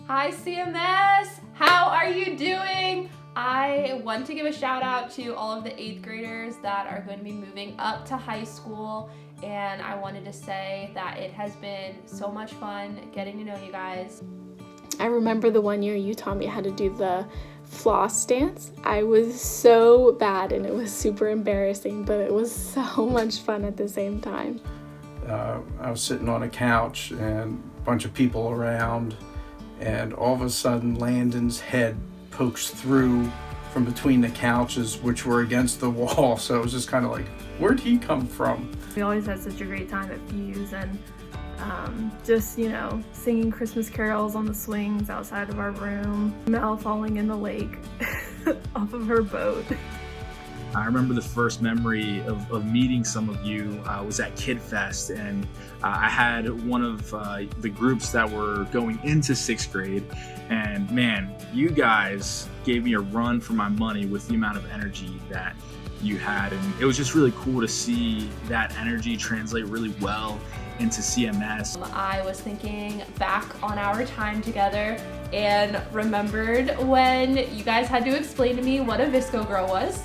Hi CMS, how are you doing? I want to give a shout out to all of the 8th graders that are going to be moving up to high school, and I wanted to say that it has been so much fun getting to know you guys. I remember the one year you taught me how to do the floss dance. I was so bad and it was super embarrassing, but it was so much fun at the same time. I was sitting on a couch and a bunch of people around, and all of a sudden Landon's head pokes through from between the couches, which were against the wall. So it was just kind of like, where'd he come from? We always had such a great time at Fuse, and just, singing Christmas carols on the swings outside of our room, Mel falling in the lake off of her boat. I remember the first memory of meeting some of you was at Kid Fest, and I had one of the groups that were going into 6th grade, and man, you guys gave me a run for my money with the amount of energy that you had, and it was just really cool to see that energy translate really well into CMS. I was thinking back on our time together and remembered when you guys had to explain to me what a Visco girl was.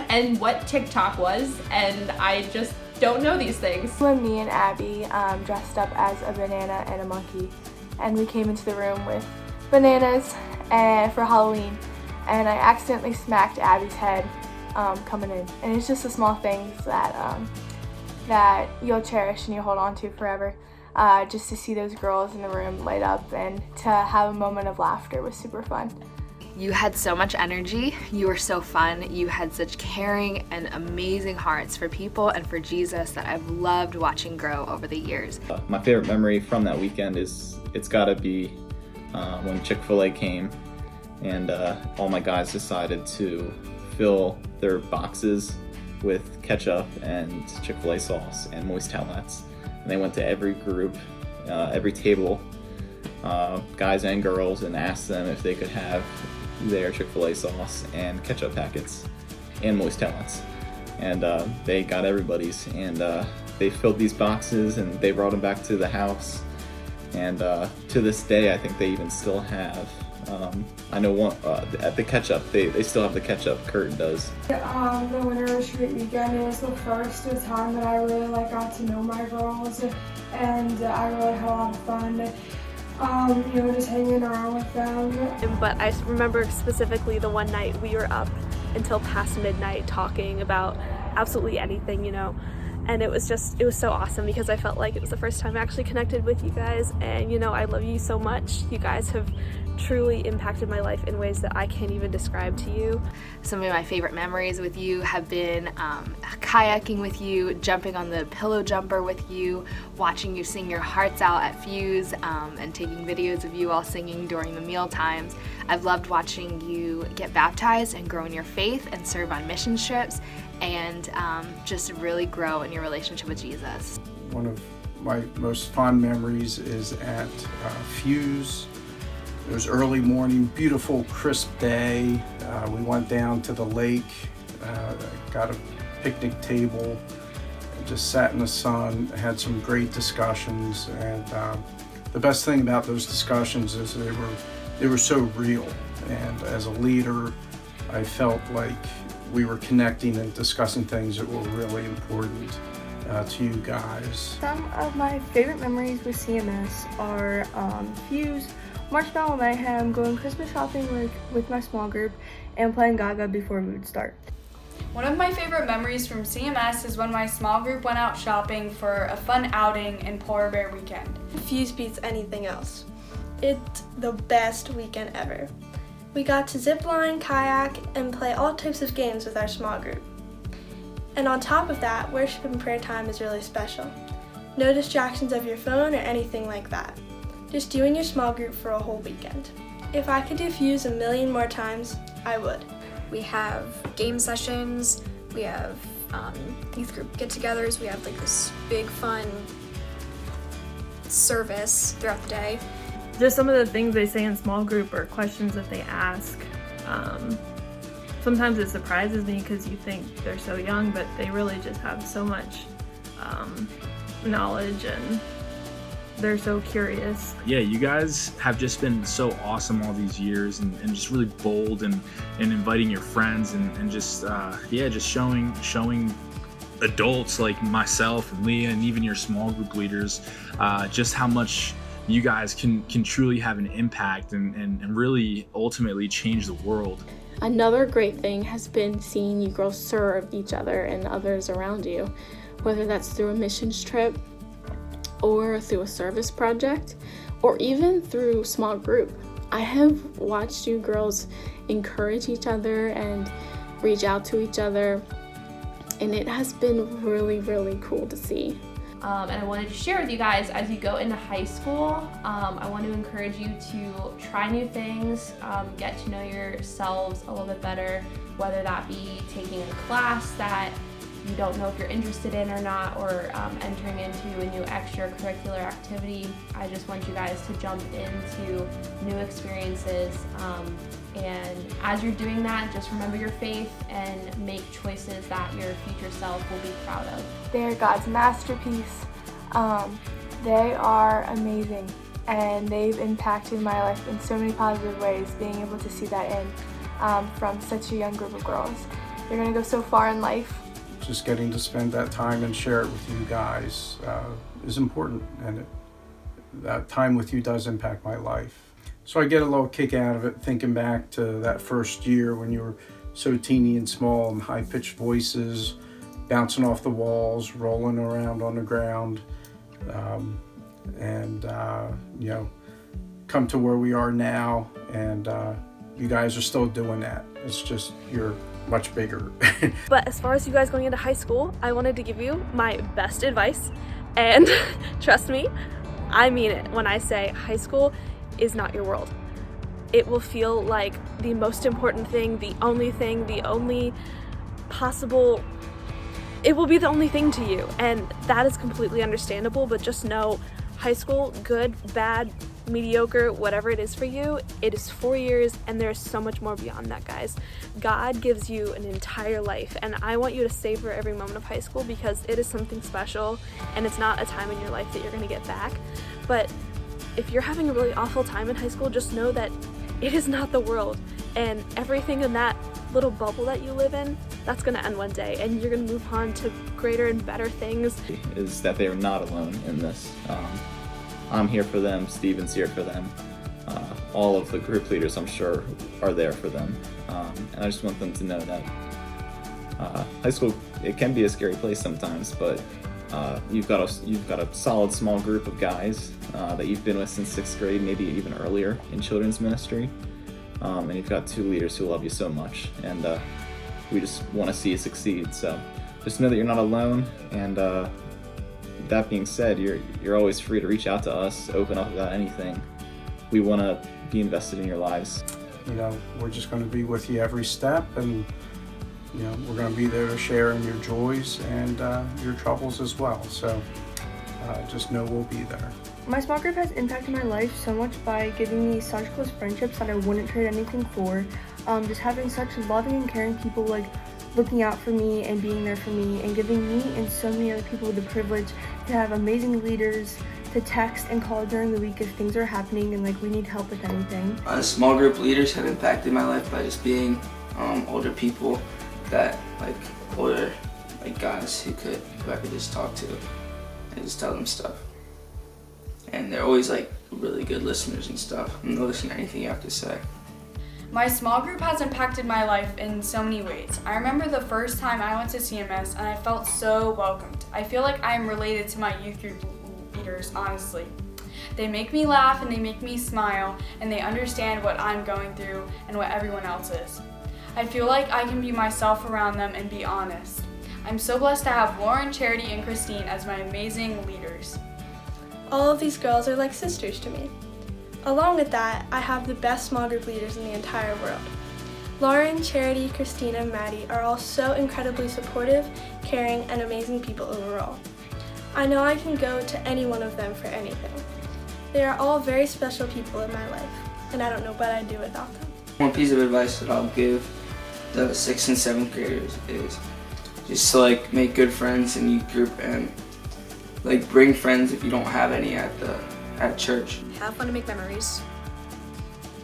And what TikTok was, and I just don't know these things. When me and Abby dressed up as a banana and a monkey, and we came into the room with bananas for Halloween, and I accidentally smacked Abby's head coming in. And it's just the small things that you'll cherish and you hold on to forever. Just to see those girls in the room light up and to have a moment of laughter was super fun. You had so much energy, you were so fun, you had such caring and amazing hearts for people and for Jesus that I've loved watching grow over the years. My favorite memory from that weekend it's gotta be when Chick-fil-A came and all my guys decided to fill their boxes with ketchup and Chick-fil-A sauce and moist towelettes. And they went to every group, every table, guys and girls, and asked them if they could have their Chick-fil-A sauce and ketchup packets and moist towelettes. And they got everybody's, and they filled these boxes and they brought them back to the house. And to this day, I think they even still have, I know one, at the ketchup, they still have the ketchup, Kurt does. The Winter Retreat weekend, it was the first time that I really got to know my girls, and I really had a lot of fun. Just hanging around with them. But I remember specifically the one night we were up until past midnight talking about absolutely anything, and it was so awesome because I felt like it was the first time I actually connected with you guys, and I love you so much. You guys have truly impacted my life in ways that I can't even describe to you. Some of my favorite memories with you have been kayaking with you, jumping on the pillow jumper with you, watching you sing your hearts out at Fuse, and taking videos of you all singing during the meal times. I've loved watching you get baptized and grow in your faith and serve on mission trips, and just really grow in your relationship with Jesus. One of my most fond memories is at Fuse. It was early morning, beautiful, crisp day. We went down to the lake, got a picnic table, and just sat in the sun, had some great discussions. And the best thing about those discussions is they were so real. And as a leader, I felt like we were connecting and discussing things that were really important to you guys. Some of my favorite memories with CMS are Fuse, Marshmallow Mayhem, going Christmas shopping with my small group, and playing Gaga before we would start. One of my favorite memories from CMS is when my small group went out shopping for a fun outing in Polar Bear weekend. Fuse beats anything else. It's the best weekend ever. We got to zip line, kayak, and play all types of games with our small group. And on top of that, worship and prayer time is really special. No distractions of your phone or anything like that. Just you and your small group for a whole weekend. If I could do Fuse a million more times, I would. We have game sessions, we have youth group get-togethers, we have this big fun service throughout the day. Just some of the things they say in small group or questions that they ask. Sometimes it surprises me because you think they're so young, but they really just have so much knowledge and they're so curious. Yeah, you guys have just been so awesome all these years, and just really bold and inviting your friends and just just showing adults like myself and Leah and even your small group leaders just how much you guys can truly have an impact and really ultimately change the world. Another great thing has been seeing you girls serve each other and others around you, whether that's through a missions trip or through a service project or even through small group. I have watched you girls encourage each other and reach out to each other, and it has been really, really cool to see. And I wanted to share with you guys, as you go into high school, I want to encourage you to try new things, get to know yourselves a little bit better, whether that be taking a class that you don't know if you're interested in or not, or entering into a new extracurricular activity. I just want you guys to jump into new experiences, and as you're doing that, just remember your faith and make choices that your future self will be proud of. They're God's masterpiece. They are amazing, and they've impacted my life in so many positive ways, being able to see that in from such a young group of girls. They're going to go so far in life. Just getting to spend that time and share it with you guys is important, and that time with you does impact my life. So I get a little kick out of it thinking back to that first year when you were so teeny and small and high-pitched voices, bouncing off the walls, rolling around on the ground, come to where we are now, and you guys are still doing that. It's just you're much bigger. But as far as you guys going into high school, I wanted to give you my best advice, and trust me, I mean it when I say high school is not your world. It will feel like the most important thing, the only possible, it will be the only thing to you, and that is completely understandable. But just know, high school, good, bad, mediocre, whatever it is for you, it is 4 years, and there's so much more beyond that, guys. God gives you an entire life, and I want you to savor every moment of high school because it is something special, and it's not a time in your life that you're going to get back. But if you're having a really awful time in high school, just know that it is not the world, and everything in that little bubble that you live in, that's going to end one day, and you're going to move on to greater and better things. Is that they are not alone in this. I'm here for them, Steven's here for them. All of the group leaders, I'm sure, are there for them. And I just want them to know that high school, it can be a scary place sometimes, but you've got a solid small group of guys that you've been with since 6th grade, maybe even earlier in children's ministry. And you've got 2 leaders who love you so much, and we just want to see you succeed. So just know that you're not alone, and that being said, you're always free to reach out to us, open up about anything. We want to be invested in your lives. We're just going to be with you every step, and we're going to be there to share in your joys and your troubles as well. So just know we'll be there. My small group has impacted my life so much by giving me such close friendships that I wouldn't trade anything for. Just having such loving and caring people like looking out for me and being there for me, and giving me and so many other people the privilege to have amazing leaders to text and call during the week if things are happening and we need help with anything. Small group leaders have impacted my life by just being older people that older guys who I could just talk to and just tell them stuff. And they're always really good listeners and stuff, and they'll listen to anything you have to say. My small group has impacted my life in so many ways. I remember the first time I went to CMS and I felt so welcomed. I feel like I am related to my youth group leaders, honestly. They make me laugh and they make me smile, and they understand what I'm going through and what everyone else is. I feel like I can be myself around them and be honest. I'm so blessed to have Lauren, Charity, and Christine as my amazing leaders. All of these girls are like sisters to me. Along with that, I have the best small group leaders in the entire world. Lauren, Charity, Christina, and Maddie are all so incredibly supportive, caring, and amazing people overall. I know I can go to any one of them for anything. They are all very special people in my life, and I don't know what I'd do without them. One piece of advice that I'll give the 6th and 7th graders is just to make good friends in youth group, and bring friends if you don't have any at the at church. Have fun and make memories.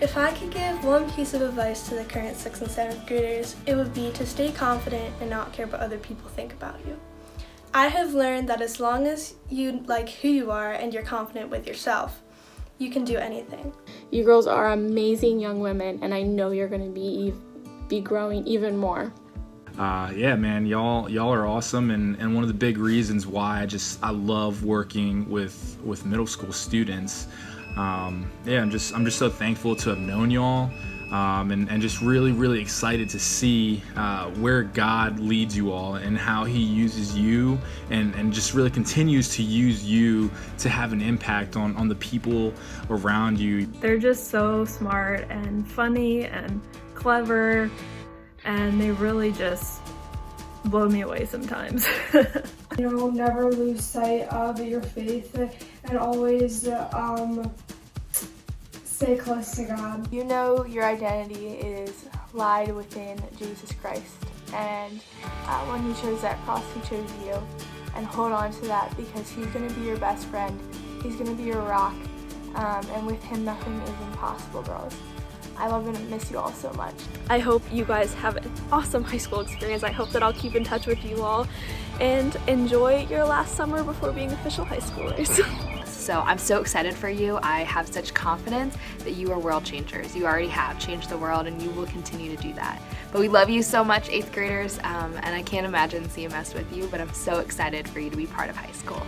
If I could give one piece of advice to the current 6th and 7th graders, it would be to stay confident and not care what other people think about you. I have learned that as long as you like who you are and you're confident with yourself, you can do anything. You girls are amazing young women, and I know you're going to be growing even more. Yeah, man, y'all are awesome, and one of the big reasons why I love working with middle school students. I'm just so thankful to have known y'all, and just really excited to see where God leads you all and how He uses you and just really continues to use you to have an impact on the people around you. They're just so smart and funny and clever, and they really just blow me away sometimes. Never lose sight of your faith and always stay close to God. You know your identity is lied within Jesus Christ, and when He chose that cross, He chose you, and hold on to that because He's going to be your best friend. He's going to be your rock, and with Him nothing is impossible, girls. I love and miss you all so much. I hope you guys have an awesome high school experience. I hope that I'll keep in touch with you all and enjoy your last summer before being official high schoolers. So I'm so excited for you. I have such confidence that you are world changers. You already have changed the world, and you will continue to do that. But we love you so much, 8th graders, and I can't imagine CMS with you, but I'm so excited for you to be part of high school.